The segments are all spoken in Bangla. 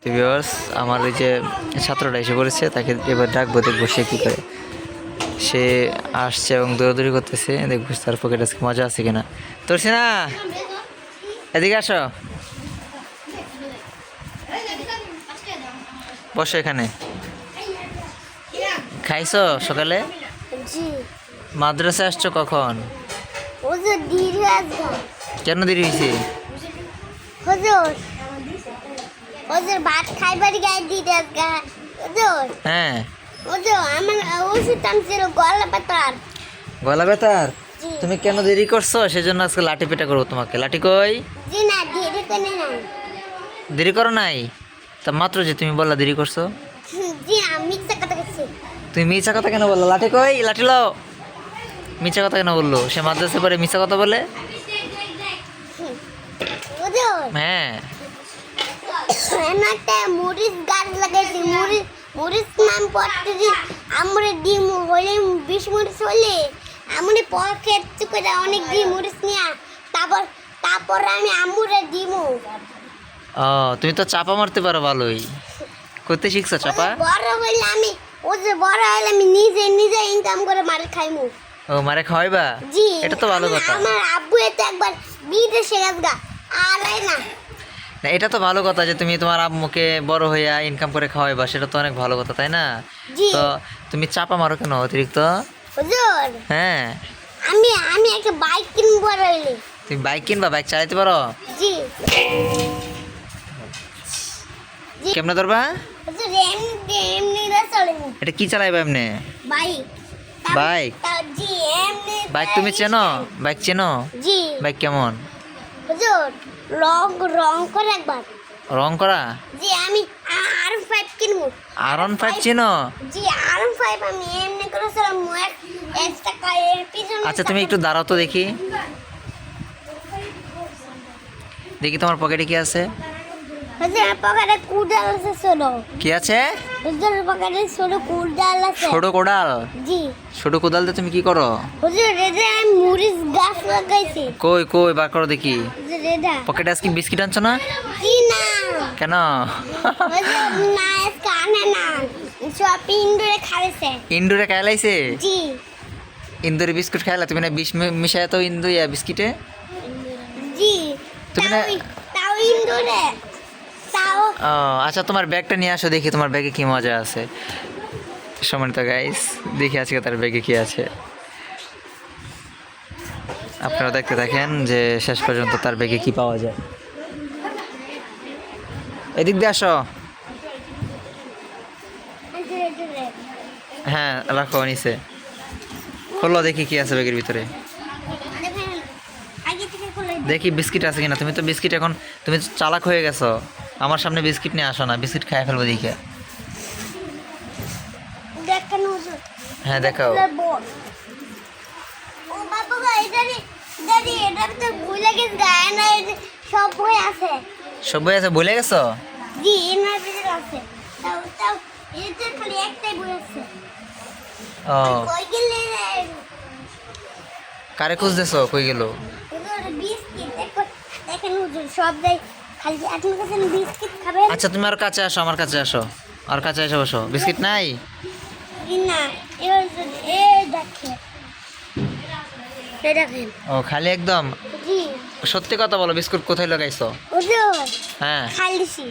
ভিউয়ার্স, আমার ওই যে ছাত্রটা এসে পড়েছে, তাকে এবার ডাকবো, দেখবো সে কী করে। সে আসছে এবং দৌড়াদৌড়ি করতেছে, দেখবো তার পকেট আজকে মজা আছে কিনা। তোরছি না, এদিকে আসো, বসো এখানে। খাইছো সকালে? জি মাদ্রাসা আসছো কখন? হুজুর দেরি আসবে কেন দেরি হয়েছে? হুজুর হুজুর ভাত খাইবার গায়ে দিতে আসবে হুজুর হ্যাঁ, হুজুর আমার ওষুধ টানছিল গলা পাতার গলা ব্যথার? জি তুমি কেন দেরি করছো? সেজন্য আজকে লাঠি পেটা করবো তোমাকে। লাঠি কই? জি না দেরি করে না দেরি করো নাই? তা মাত্র যে তুমি বললা দেরি করছো। জি আমি মিথ্যা কথা বলছি তুমি মিছা কথা কেন বললো? লাঠি কই? লাঠি লও। মিছা কথা কেন বললো? সে মাদ্রাসা পরে মিছা কথা বলে। হুজুর হ্যাঁ, এমন একটা মরিচ গাছ লাগাইছি মরিচ নাম পড়তে আমরা ডিম হলে 20 মরিচ হলে আমি পকেট করে অনেক ডিম মরিচ নিয়ে তারপর আমি আমুরে ডিমু ও তুমি তো চাপা মারতে পারো ভালোই। করতে শিখছো চাপা? বড় হইলে আমি ও যে বড় হইলে আমি নিজে ইনকাম করে মার খাইমু ও মারে খাওয়াইবা? জি এটা তো ভালো কথা। আমার আব্বু এতে একবার বিদেশে গেছে আর আয় না না, এটা তো ভালো কথা যে তুমি তোমার আম্মুকে বড় হইয়া ইনকাম করে খাওয়াইবা, সেটা তো অনেক ভালো কথা, তাই না? জি তো তুমি চাপা মারো কেন অতিরিক্ত? হুজুর হ্যাঁ, আমি একটা বাইক কিনবো বড় হইলে তুমি বাইক কিনবা? বাইক চালাইতে পারো? জি কেমনে ধরবা? হুজুর এমনি চলেনি এটা কি চালাইবা এমনি? Bike bike? জি এমনি বাইক তুমি চেনো? বাইক চেনো? জি বাইক কেমন? হুজুর রং করে একবার রং করা? জি আমি R5 কিনবো R15 চেনো? জি R5 আমি এমনি করে চলাম এক টাকা এর পিছনে আচ্ছা তুমি একটু দাঁড়াও তো দেখি। দেখি তোমার পকেটে কি আছে। হুজুর পকেটে কুড়াল আছে ছোট কি আছে? হুজুর পকেটে ছোট কুড়াল আছে ছোট কোদাল? জি ছোট কোদাল দিয়ে তুমি কি করো? হুজুর এটা আমি মরিচ গাছ লাগাইছি কই কই বার করো দেখি। হুজুর এটা পকেটে আজকে বিস্কিট আনছো না? জি না কেন? হুজুর না আজকে আনে না সব ইন্দুরে খাইছে ইন্দুরে খাইলাইছে? জি ইন্দুরে বিস্কুট খাইলা? তুমি না বিষ মিশায় তো ইন্দু ইয়া বিস্কিটে। জি তুমি না- তাও ইন্দুরে তাও ও আচ্ছা, তোমার ব্যাগটা নিয়ে আসো দেখি তোমার ব্যাগে কি মজা আছে। সম্মানিত গাইস, দেখি আজকে তার ব্যাগে কি আছে। আপনারা দেখতে থাকেন যে শেষ পর্যন্ত তার ব্যাগে কি পাওয়া যায়। এদিক দিয়ে আসো। হ্যাঁ রাখো নিচে। খোলো দেখি কি আছে ব্যাগের ভিতরে। দেখেন আগে থেকে খুলে দেখি বিস্কিট আছে কিনা। তুমি তো বিস্কিট এখন, তুমি তো চালাক হয়ে গেছো। আমার সামনে বিস্কিট নিয়ে আসো না, বিস্কিট খাই ফেলবো দেখে। দেখেন হুজুর হ্যাঁ দেখাও। ও বাবা এটা তো ভুলে গেছে গায় না সব বই আছে সব বই আছে? ভুলে গেছো? জি এনার ভিতরে আছে তাও এটা খালি একটাই বই আছে ও কই গেলে কারে খুঁজতেছো? কই গেল? হুজুর বিস্কিট দেখেন হুজুর সব দেয় খালি আপনার কাছে বিস্কিট খাবেন আচ্ছা তুমি আর কাছে আসো, আমার কাছে আসো, আর কাছে এসে বসো। বিস্কিট নাই? না এবার এ দেখেন দেখেন ও খালি একদম? জি সত্যি কথা বলো, বিস্কুট কোথায় লাগাইছো? হুজুর হ্যাঁ খালিছি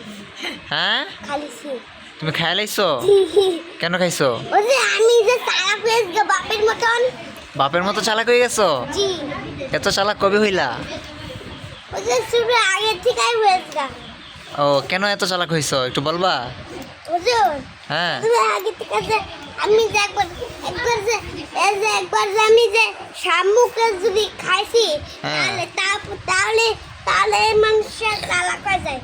হ্যাঁ, খালিছি তুমি খাই লাইছো? জি কেন খাইছো? হুজুর আমি যে তারা পেয়েছি বাপের মতন বাপের মতো চালাক হয়ে গেছো? জি এত চালাক কবে হইলা? হুজুর শুরু আগে থেকেই হয়েছে ও কেন এত চালাক হইছো একটু বলবা? হুজুর হ্যাঁ হুজুর আগে থেকে যে আমি যে একবার যে এই যে একবার যে আমি যে শামুকে যদি খাইছি হ্যাঁ। তাহলে মানুষের চালাক হয়ে যায়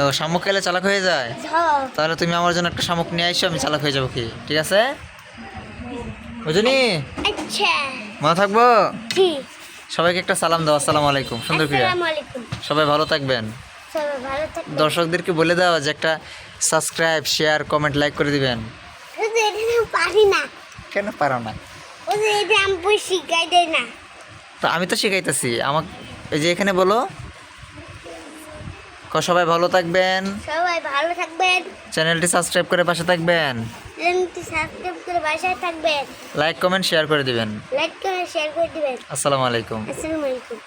ও শামুক খেলে চালাক হয়ে যায়? হ্যাঁ তাহলে তুমি আমার জন্য একটা শামুক নিয়ে আইসো, আমি চালাক হয়ে যাবো কি? ঠিক আছে বুঝনি? আচ্ছা মনে থাকবো। জি সবাইকে একটা সালাম দাও, আসসালামু আলাইকুম। সুন্দর করে। আসসালামু আলাইকুম সবাই ভালো থাকবেন। সবাই ভালো থাকবেন দর্শকদেরকে বলে দাও যে একটা সাবস্ক্রাইব, শেয়ার, কমেন্ট, লাইক করে দিবেন। হুজুর এটা আমি পারি না কেন পারো না? হুজুর এটা আমি বই শিখাই দেয় না তো আমি তো শিখাইতেছি। আমাকে এই যে এখানে বলো, সবাই ভালো থাকবেন, সবাই ভালো থাকবেন, চ্যানেলটি সাবস্ক্রাইব করে পাশে থাকবেন, চ্যানেলটি সাবস্ক্রাইব করে বাসায় থাকবেন, লাইক কমেন্ট শেয়ার করে দিবেন। লাইক করে শেয়ার করে দিবেন। আসসালামু আলাইকুম। আসসালামু আলাইকুম।